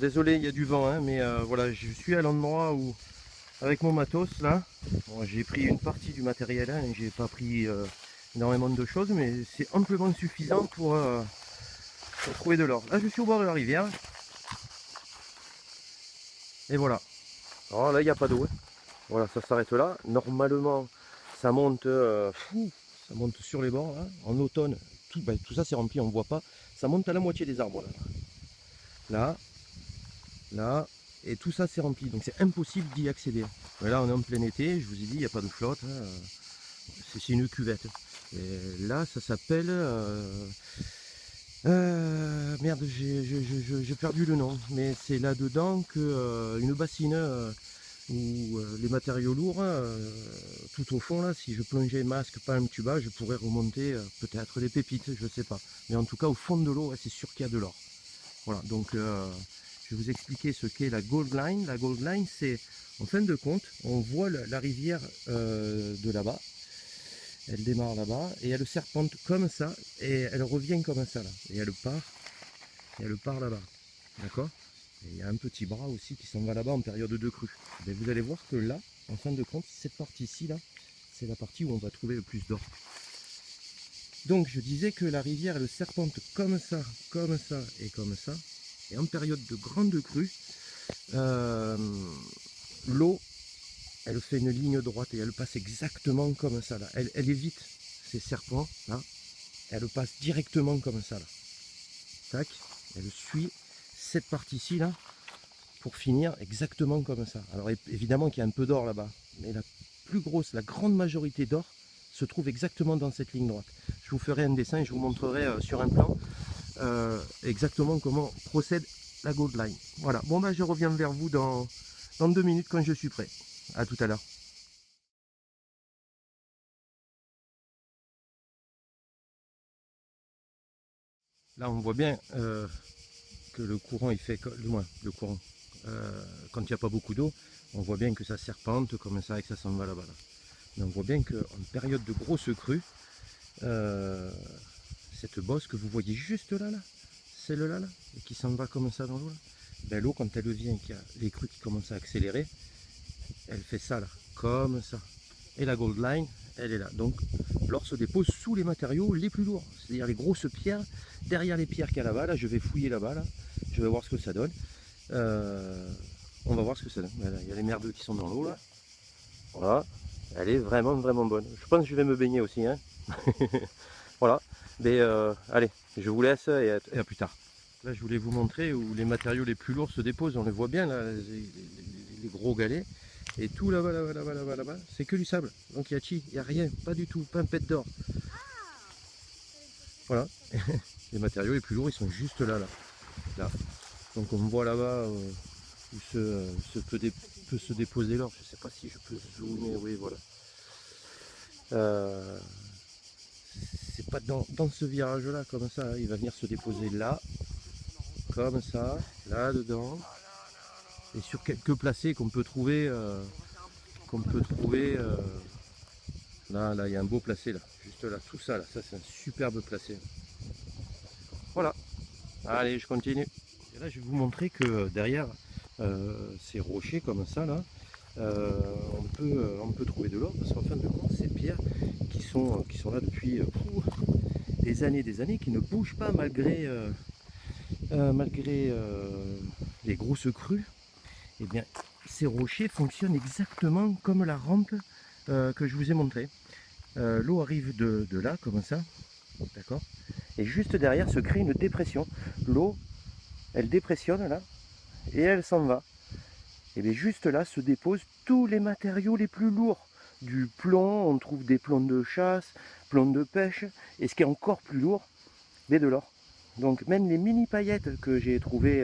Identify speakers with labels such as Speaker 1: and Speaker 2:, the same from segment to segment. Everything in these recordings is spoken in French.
Speaker 1: désolé, il y a du vent, hein, mais voilà, je suis à l'endroit où, avec mon matos là, bon, j'ai pris une partie du matériel, hein, j'ai pas pris énormément de choses, mais c'est amplement suffisant pour trouver de l'or. Là, je suis au bord de la rivière, et voilà. Alors là, il n'y a pas d'eau, hein. Voilà, ça s'arrête là. Normalement, ça monte, ça monte sur les bords, là. En automne, tout ça c'est rempli, on ne voit pas. Ça monte à la moitié des arbres, là. Là, là, et tout ça c'est rempli, donc c'est impossible d'y accéder. Mais là on est en plein été, je vous ai dit, il n'y a pas de flotte, hein. C'est une cuvette. Et là ça s'appelle... merde, j'ai perdu le nom, mais c'est là-dedans que une bassine où les matériaux lourds, tout au fond là, si je plongeais masque, palme, tuba, je pourrais remonter peut-être des pépites, je sais pas. Mais en tout cas au fond de l'eau, ouais, c'est sûr qu'il y a de l'or. Voilà, donc je vais vous expliquer ce qu'est la Gold Line. La Gold Line, c'est en fin de compte, on voit la rivière de là-bas. Elle démarre là-bas et elle serpente comme ça et elle revient comme ça là. Et elle part là-bas. D'accord. Et il y a un petit bras aussi qui s'en va là-bas en période de crue. Et vous allez voir que là, en fin de compte, cette partie-ci là, c'est la partie où on va trouver le plus d'or. Donc je disais que la rivière elle serpente comme ça et comme ça. Et en période de grande crue, l'eau, elle fait une ligne droite et elle passe exactement comme ça là. Elle évite ces serpents là. Elle passe directement comme ça là. Tac, elle suit cette partie-ci là pour finir exactement comme ça. Alors évidemment qu'il y a un peu d'or là-bas, mais la plus grosse, la grande majorité d'or se trouve exactement dans cette ligne droite. Je vous ferai un dessin et je vous montrerai sur un plan exactement comment procède la Gold Line. Voilà, bon ben je reviens vers vous dans 2 minutes quand je suis prêt. A tout à l'heure. Là on voit bien que le courant il fait, du moins le courant, quand il n'y a pas beaucoup d'eau, on voit bien que ça serpente comme ça et que ça s'en va là-bas. Là. Mais on voit bien qu'en période de grosse crue, cette bosse que vous voyez juste là, celle-là, là, et qui s'en va comme ça dans l'eau, ben, l'eau quand elle vient, qu'il y a les crues qui commencent à accélérer, elle fait ça là, comme ça. Et la Gold Line, elle est là. Donc l'or se dépose sous les matériaux les plus lourds, c'est-à-dire les grosses pierres, derrière les pierres qu'il y a là-bas, là, je vais fouiller là-bas, là, je vais voir ce que ça donne. On va voir ce que ça donne. Voilà, il y a les merdeux qui sont dans l'eau là. Voilà, elle est vraiment bonne. Je pense que je vais me baigner aussi, hein. Voilà, mais allez, je vous laisse et à plus tard. Là, je voulais vous montrer où les matériaux les plus lourds se déposent. On les voit bien là, les gros galets. Et tout là-bas, là-bas, c'est que du sable. Donc il n'y a rien, pas du tout, pas un pet d'or. Voilà, les matériaux les plus lourds, ils sont juste là. Là. Donc on voit là-bas où peut se déposer l'or. Je ne sais pas si je peux zoomer, oui, voilà. C'est pas dans ce virage-là, comme ça, il va venir se déposer là, comme ça, là-dedans. Et sur quelques placés qu'on peut trouver, là, il y a un beau placé, là, juste là, tout ça, là, ça c'est un superbe placé. Voilà, allez, je continue. Et là, je vais vous montrer que derrière ces rochers comme ça, là, on peut trouver de l'or, parce qu'en fin de compte, ces pierres qui sont là depuis des années, qui ne bougent pas malgré les grosses crues, et bien ces rochers fonctionnent exactement comme la rampe que je vous ai montré. L'eau arrive de là, comme ça, d'accord, et juste derrière se crée une dépression. L'eau, elle dépressionne là, et elle s'en va. Et bien juste là se déposent tous les matériaux les plus lourds. Du plomb, on trouve des plombs de chasse, plombs de pêche, et ce qui est encore plus lourd, mais de l'or. Donc même les mini paillettes que j'ai trouvées,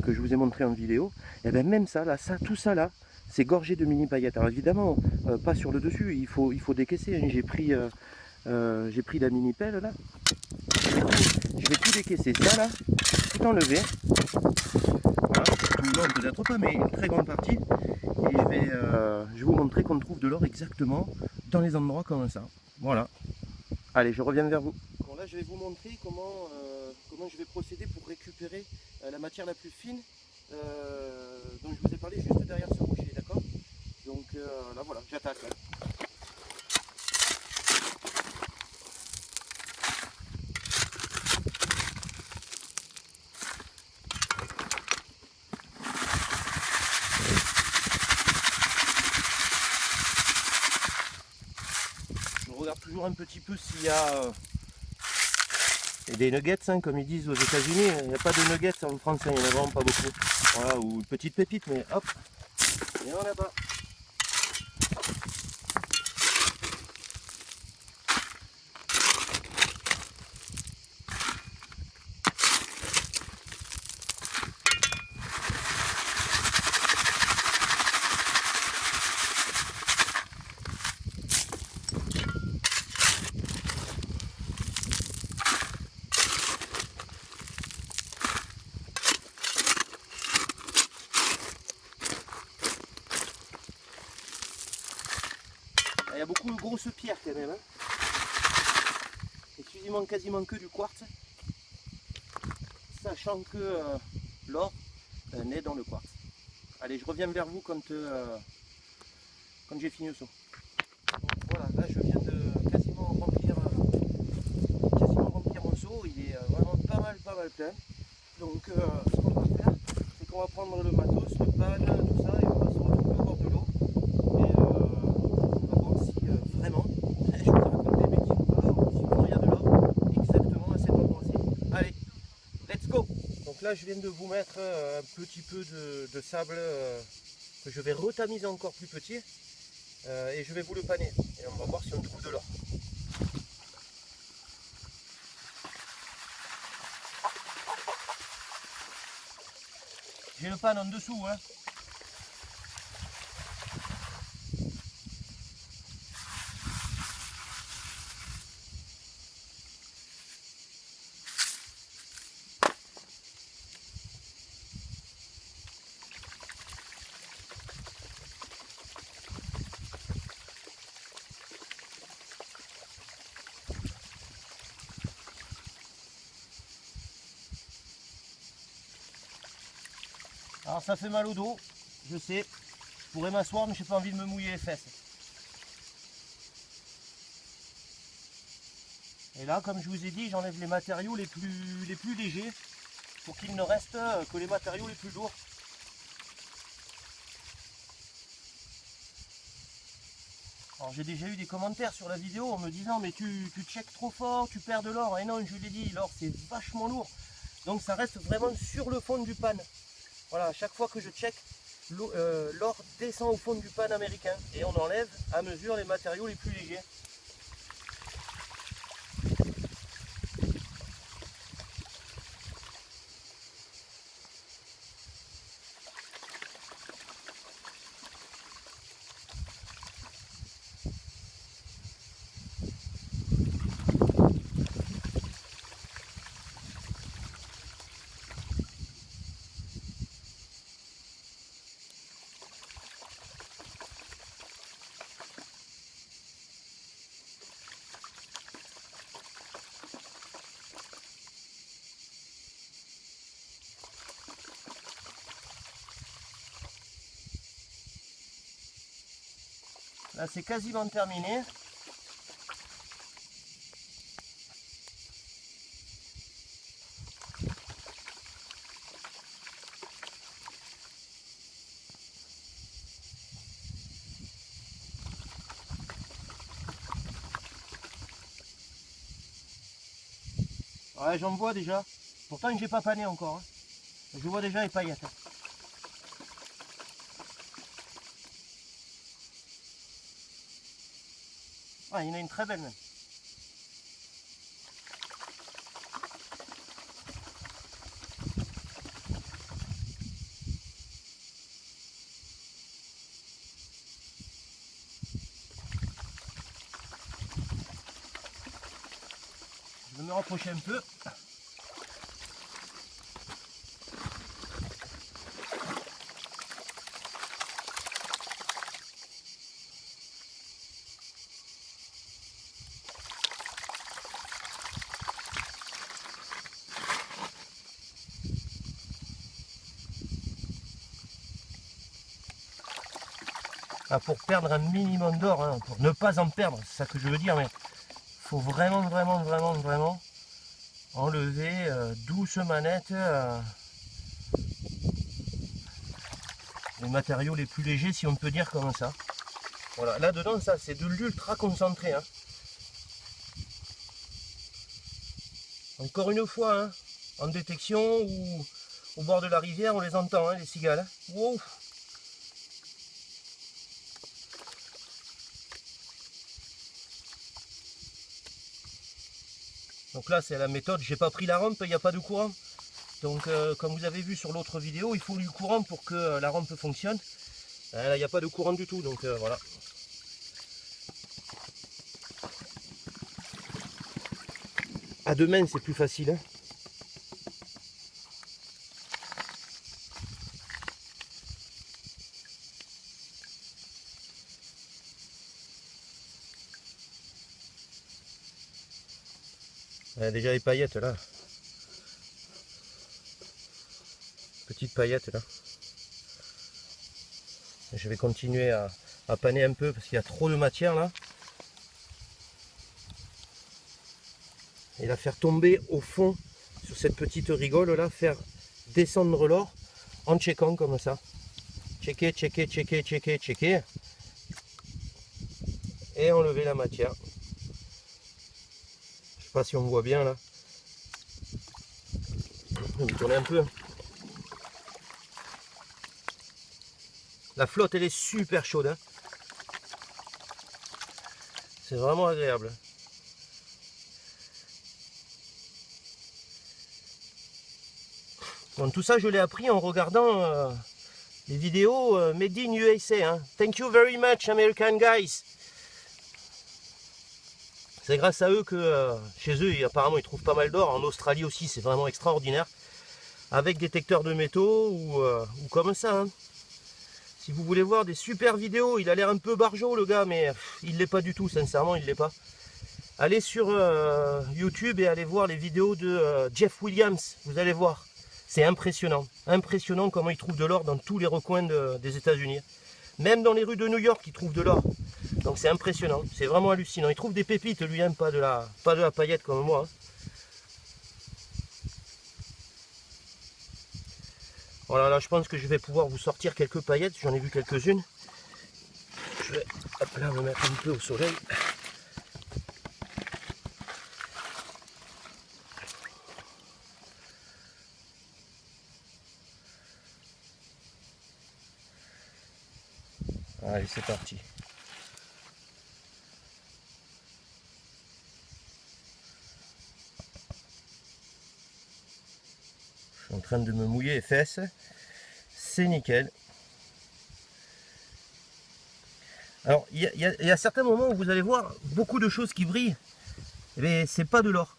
Speaker 1: que je vous ai montré en vidéo, et bien même ça, là, tout ça là, c'est gorgé de mini paillettes. Alors évidemment, pas sur le dessus, il faut décaisser. Hein. J'ai pris la mini pelle là, je vais tout décaisser, ça là, tout enlever. Voilà. Non, peut-être pas, mais une très grande partie. Et je vais vous montrer qu'on trouve de l'or exactement dans les endroits comme ça. Voilà. Allez, je reviens vers vous. Bon, là, je vais vous montrer comment je vais procéder pour récupérer la matière la plus fine dont je vous ai parlé juste derrière ce rocher, d'accord? Donc là voilà, j'attaque. Je regarde toujours un petit peu s'il y a des nuggets, hein, comme ils disent aux États-Unis. Il n'y a pas de nuggets en France, hein, il n'y en a vraiment pas beaucoup. Voilà, ou une petite pépite, mais hop, il n'y en a pas. Il y a beaucoup de grosses pierres quand même. Hein. Exclusivement quasiment que du quartz. Sachant que l'or naît dans le quartz. Allez, je reviens vers vous quand j'ai fini le saut. Donc, voilà, là je viens de quasiment remplir mon seau. Il est vraiment pas mal plein. Donc ce qu'on va faire, c'est qu'on va prendre le matos, le pan, tout ça, et on va se retrouver au bord de l'eau. Et on va voir si vraiment, je vous raconte des bêtises ou pas, ou si vraiment il y a de l'or exactement à cet endroit-ci. Allez, let's go! Donc là je viens de vous mettre un petit peu de sable que je vais retamiser encore plus petit. Et je vais vous le paner. Et on va voir si on trouve de l'or. J'ai le pan en dessous, hein. Alors ça fait mal au dos, je sais. Je pourrais m'asseoir mais j'ai pas envie de me mouiller les fesses. Et là, comme je vous ai dit, j'enlève les matériaux les plus légers pour qu'il ne reste que les matériaux les plus lourds. Alors j'ai déjà eu des commentaires sur la vidéo en me disant mais tu checkes trop fort, tu perds de l'or. Et non, je l'ai dit, l'or c'est vachement lourd. Donc ça reste vraiment sur le fond du pan. Voilà, à chaque fois que je check, l'or descend au fond du pan américain et on enlève à mesure les matériaux les plus légers. Là c'est quasiment terminé. Ouais, j'en vois déjà. Pourtant je n'ai pas pané encore. Hein. Je vois déjà les paillettes. Ah, il y en a une très belle même. Je vais me rapprocher un peu. pour perdre un minimum d'or, hein, pour ne pas en perdre, c'est ça que je veux dire, mais il faut vraiment enlever douce manette les matériaux les plus légers, si on peut dire comme ça. Voilà, là dedans ça c'est de l'ultra concentré, hein. Encore une fois, hein, en détection ou au bord de la rivière, on les entend, hein, les cigales. Hein. Wow. Donc là c'est la méthode, j'ai pas pris la rampe, il n'y a pas de courant. Donc comme vous avez vu sur l'autre vidéo, il faut du courant pour que la rampe fonctionne. Là il n'y a pas de courant du tout, donc voilà. À deux mains c'est plus facile. Hein. Déjà les paillettes là. Petite paillette là. Je vais continuer à paner un peu parce qu'il y a trop de matière là. Et la faire tomber au fond sur cette petite rigole là, faire descendre l'or en checkant comme ça. Checker. Et enlever la matière. Je sais pas si on voit bien là. Je vais tourner un peu. La flotte elle est super chaude. Hein. C'est vraiment agréable. Donc tout ça je l'ai appris en regardant les vidéos Made in USA. Hein. Thank you very much American guys. C'est grâce à eux que chez eux apparemment ils trouvent pas mal d'or. En Australie aussi c'est vraiment extraordinaire. Avec détecteur de métaux ou comme ça. Hein. Si vous voulez voir des super vidéos, il a l'air un peu barjot le gars, mais il l'est pas du tout, sincèrement il l'est pas. Allez sur YouTube et allez voir les vidéos de Jeff Williams, vous allez voir. C'est impressionnant, impressionnant comment il trouve de l'or dans tous les recoins des États-Unis. Même dans les rues de New York, il trouve de l'or. Donc c'est impressionnant, c'est vraiment hallucinant. Il trouve des pépites, lui, hein, pas de la paillette comme moi. Hein. Voilà, là je pense que je vais pouvoir vous sortir quelques paillettes, j'en ai vu quelques-unes. Je vais là me mettre un peu au soleil. Allez, c'est parti. Je suis en train de me mouiller les fesses. C'est nickel. Alors, il y a certains moments où vous allez voir beaucoup de choses qui brillent. Mais c'est pas de l'or.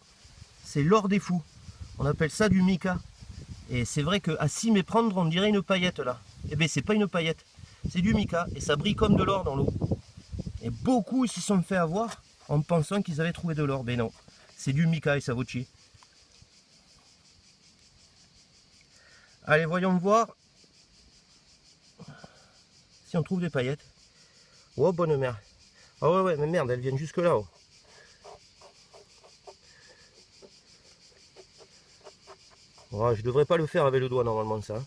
Speaker 1: C'est l'or des fous. On appelle ça du mica. Et c'est vrai qu'à s'y méprendre, on dirait une paillette là. Eh bien, c'est pas une paillette. C'est du mica. Et ça brille comme de l'or dans l'eau. Et beaucoup s'y sont fait avoir en pensant qu'ils avaient trouvé de l'or. Mais non. C'est du mica et ça vaut chier. Allez, voyons voir si on trouve des paillettes. Oh, bonne mère. Ah ouais, mais merde, elles viennent jusque là-haut. Oh, je devrais pas le faire avec le doigt normalement, ça.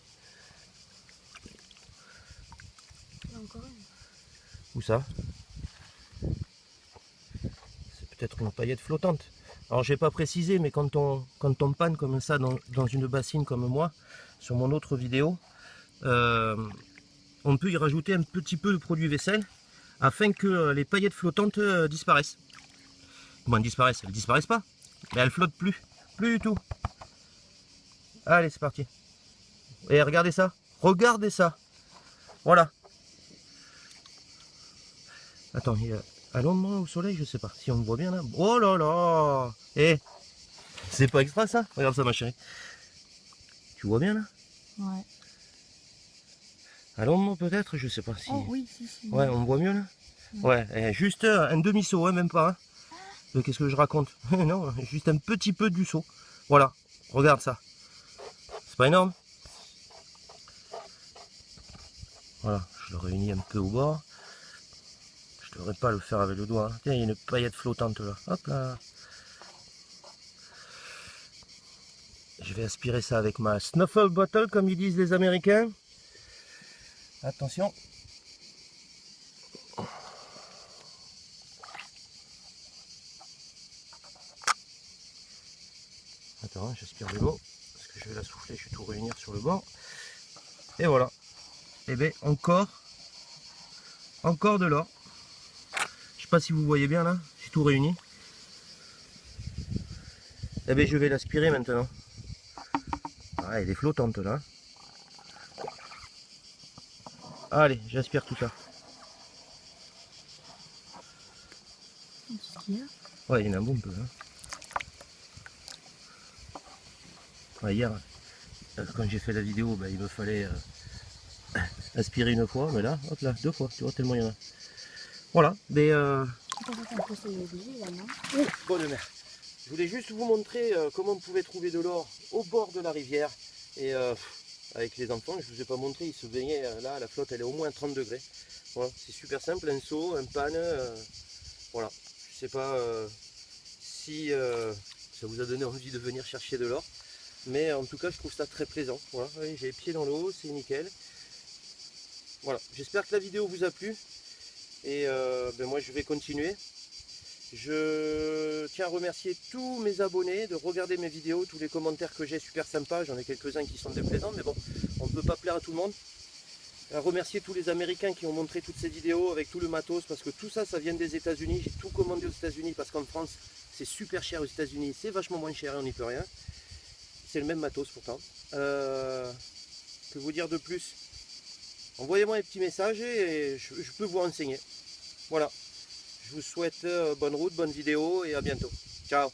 Speaker 2: Encore une.
Speaker 1: Où ça? C'est peut-être une paillette flottante. Alors, j'ai pas précisé, mais quand on panne comme ça dans une bassine comme moi, sur mon autre vidéo, on peut y rajouter un petit peu de produit vaisselle afin que les paillettes flottantes disparaissent. Bon, elles disparaissent pas, mais elles flottent plus du tout. Allez, c'est parti. Et regardez ça, voilà. Attends, il y a à l'ombre au soleil, je sais pas si on me voit bien là. Oh là là. Eh, c'est pas extra ça? Regarde ça ma chérie. Tu vois bien là?
Speaker 2: Ouais.
Speaker 1: À l'ombre peut-être, je sais pas si.
Speaker 2: Oh oui, si.
Speaker 1: Ouais, on me voit mieux là? Ouais, juste un demi-saut, hein, même pas. Hein. Mais qu'est-ce que je raconte? Non, juste un petit peu du saut. Voilà, regarde ça. C'est pas énorme? Voilà, je le réunis un peu au bord. Je devrais pas le faire avec le doigt. Hein. Tiens, il y a une paillette flottante là. Hop là. Je vais aspirer ça avec ma snuffle bottle, comme ils disent les Américains. Attention. Attends, j'aspire de l'eau. Parce que je vais la souffler, je vais tout réunir sur le bord. Et voilà. Et bien, encore de l'or. Je sais pas si vous voyez bien là. J'ai tout réuni. Et bien, je vais l'aspirer maintenant. Ah, elle est flottante là. Allez, j'aspire tout ça.
Speaker 2: Tout ce qu'il y a.
Speaker 1: Ouais, il y en a un bon peu. Hein. Ouais, hier, quand j'ai fait la vidéo, il me fallait aspirer une fois, mais là, hop là, 2 fois, tu vois, tellement il y en a. Voilà, mais bonne mère. Je voulais juste vous montrer comment on pouvait trouver de l'or au bord de la rivière. Et avec les enfants, je ne vous ai pas montré, ils se baignaient là, la flotte elle est au moins 30 degrés. Voilà, c'est super simple, un seau, un pan, voilà. Je sais pas si ça vous a donné envie de venir chercher de l'or. Mais en tout cas, je trouve ça très plaisant. Voilà, j'ai les pieds dans l'eau, c'est nickel. Voilà, j'espère que la vidéo vous a plu. Et moi, je vais continuer. Je tiens à remercier tous mes abonnés de regarder mes vidéos, tous les commentaires que j'ai, super sympas. J'en ai quelques-uns qui sont déplaisants, mais bon, on ne peut pas plaire à tout le monde. À remercier tous les Américains qui ont montré toutes ces vidéos avec tout le matos, parce que tout ça, ça vient des États-Unis. J'ai tout commandé aux États-Unis, parce qu'en France, c'est super cher aux États-Unis. C'est vachement moins cher et on n'y peut rien. C'est le même matos pourtant. Que vous dire de plus? Envoyez-moi un petit message et je peux vous renseigner. Voilà. Je vous souhaite bonne route, bonne vidéo et à bientôt. Ciao.